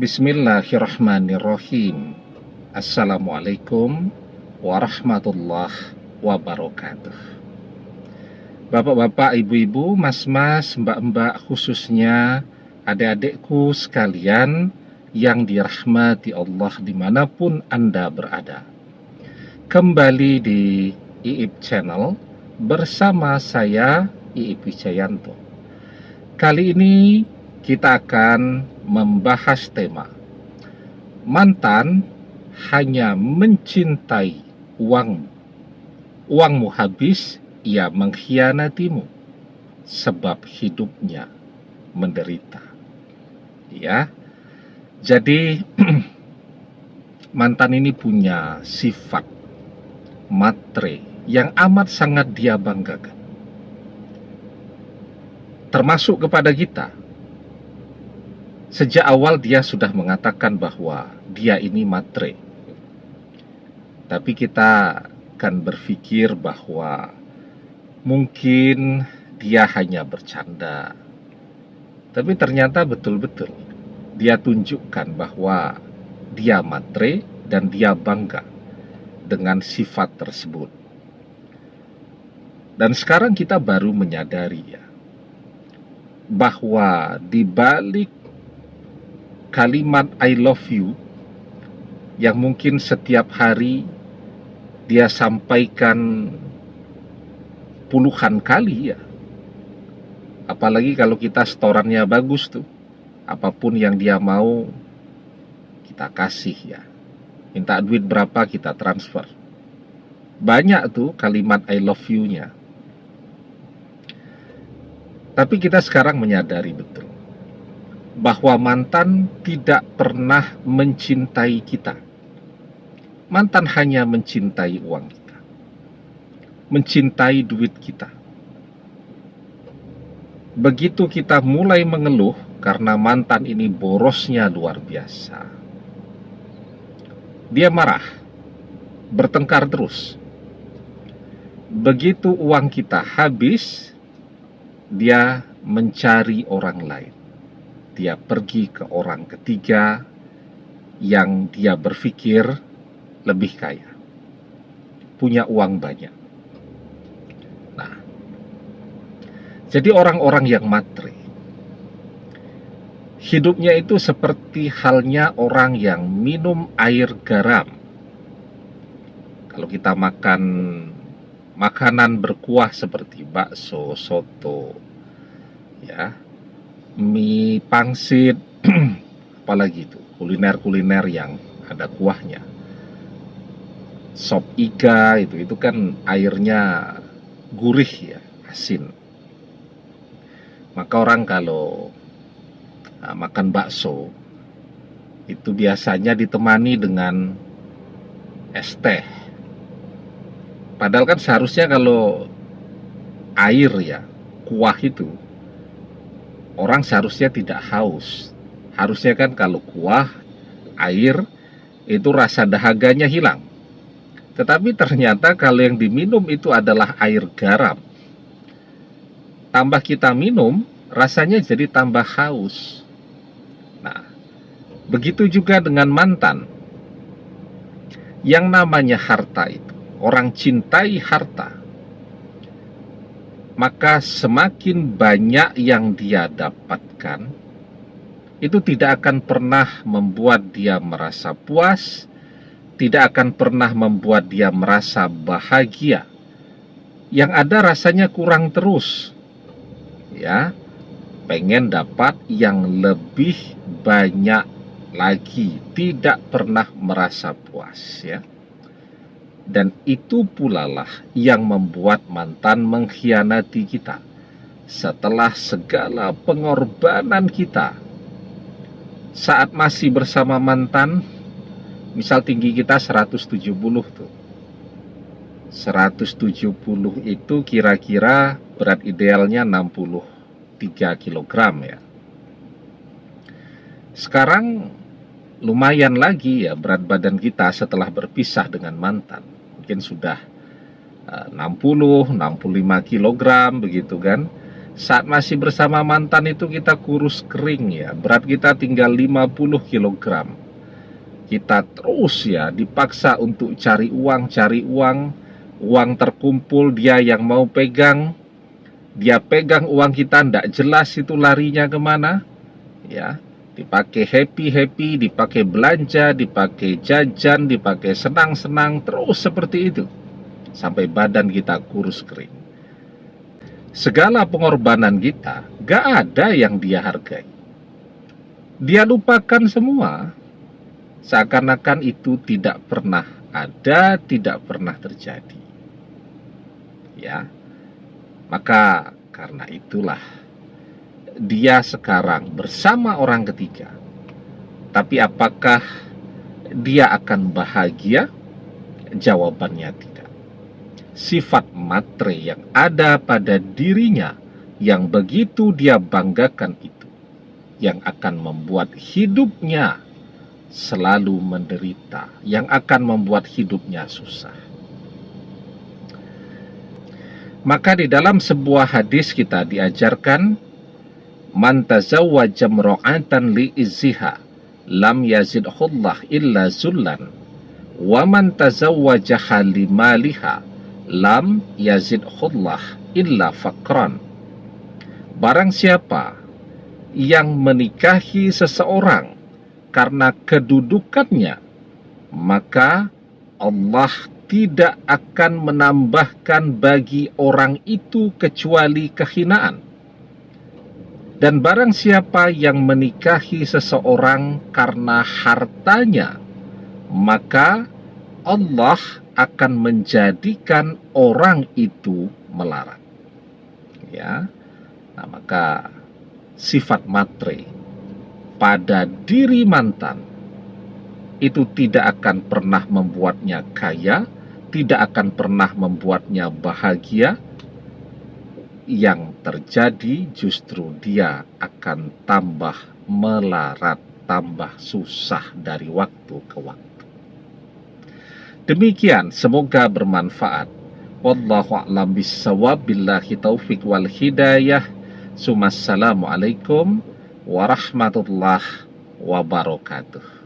Bismillahirrahmanirrahim. Assalamualaikum warahmatullahi wabarakatuh. Bapak-bapak, ibu-ibu, mas-mas, mbak-mbak, khususnya adik-adikku sekalian yang dirahmati Allah dimanapun Anda berada. Kembali di IIP Channel bersama saya, IIP Wijayanto. Kali ini kita akan membahas tema mantan hanya mencintai uangmu. Uangmu habis, ia mengkhianatimu sebab hidupnya menderita. Ya. Jadi mantan ini punya sifat matre yang amat sangat dia banggakan. Termasuk kepada kita. Sejak awal dia sudah mengatakan bahwa dia ini matre. Tapi kita akan berpikir bahwa mungkin dia hanya bercanda. Tapi ternyata betul-betul dia tunjukkan bahwa dia matre dan dia bangga dengan sifat tersebut. Dan sekarang kita baru menyadari ya, bahwa di balik kalimat I love you yang mungkin setiap hari dia sampaikan puluhan kali ya. Apalagi kalau kita setorannya bagus tuh. Apapun yang dia mau kita kasih ya. Minta duit berapa kita transfer. Banyak tuh kalimat I love you-nya. Tapi kita sekarang menyadari betul bahwa mantan tidak pernah mencintai kita. Mantan hanya mencintai uang kita, mencintai duit kita. Begitu kita mulai mengeluh karena mantan ini borosnya luar biasa, dia marah, bertengkar terus. Begitu uang kita habis, dia mencari orang lain. Dia pergi ke orang ketiga yang dia berpikir lebih kaya, punya uang banyak. Nah, jadi orang-orang yang matre, hidupnya itu seperti halnya orang yang minum air garam. Kalau kita makan makanan berkuah seperti bakso, soto, ya, mie pangsit, apalagi itu kuliner-kuliner yang ada kuahnya, sop iga itu kan airnya gurih ya, asin. Maka orang kalau makan bakso itu biasanya ditemani dengan es teh. Padahal kan seharusnya kalau air ya, kuah itu, orang seharusnya tidak haus. Harusnya kan kalau kuah, air, itu rasa dahaganya hilang. Tetapi ternyata kalau yang diminum itu adalah air garam. Tambah kita minum, rasanya jadi tambah haus. Nah, begitu juga dengan mantan. Yang namanya harta itu, orang cintai harta, maka semakin banyak yang dia dapatkan, itu tidak akan pernah membuat dia merasa puas, tidak akan pernah membuat dia merasa bahagia. Yang ada rasanya kurang terus. Ya, pengen dapat yang lebih banyak lagi, tidak pernah merasa puas ya. Dan itu pula lah yang membuat mantan mengkhianati kita. Setelah segala pengorbanan kita saat masih bersama mantan, misal tinggi kita 170 tuh. 170 itu kira-kira berat idealnya 63 kg ya. Sekarang lumayan lagi ya berat badan kita setelah berpisah dengan mantan. Mungkin sudah 60, 65 kg begitu kan. Saat masih bersama mantan itu kita kurus kering ya, berat kita tinggal 50 kilogram. Kita terus ya dipaksa untuk cari uang, uang terkumpul dia yang mau pegang, dia pegang uang kita, ndak jelas itu larinya kemana, ya, dipakai happy, dipakai belanja, dipakai jajan, dipakai senang-senang, terus seperti itu, sampai badan kita kurus kering. Segala pengorbanan kita, gak ada yang dia hargai. Dia lupakan semua, seakan-akan itu tidak pernah ada, tidak pernah terjadi. Ya, maka karena itulah dia sekarang bersama orang ketiga. Tapi apakah dia akan bahagia? Jawabannya tidak. Sifat matre yang ada pada dirinya yang begitu dia banggakan itu yang akan membuat hidupnya selalu menderita, yang akan membuat hidupnya susah. Maka di dalam sebuah hadis kita diajarkan, man tazawwaja imra'atan li izziha lam yazidhullah illa zullan wa man tazawwaja limaliha lam yazidhullah illa faqran. Barang siapa yang menikahi seseorang karena kedudukannya, maka Allah tidak akan menambahkan bagi orang itu kecuali kehinaan. Dan barang siapa yang menikahi seseorang karena hartanya, maka Allah akan menjadikan orang itu melarat. Ya, nah maka sifat matre pada diri mantan itu tidak akan pernah membuatnya kaya, tidak akan pernah membuatnya bahagia. Yang terjadi justru dia akan tambah melarat, tambah susah dari waktu ke waktu. Demikian, semoga bermanfaat. Wallahu a'lam bissawab, billahi taufik wal hidayah. Assalamualaikum warahmatullahi wabarakatuh.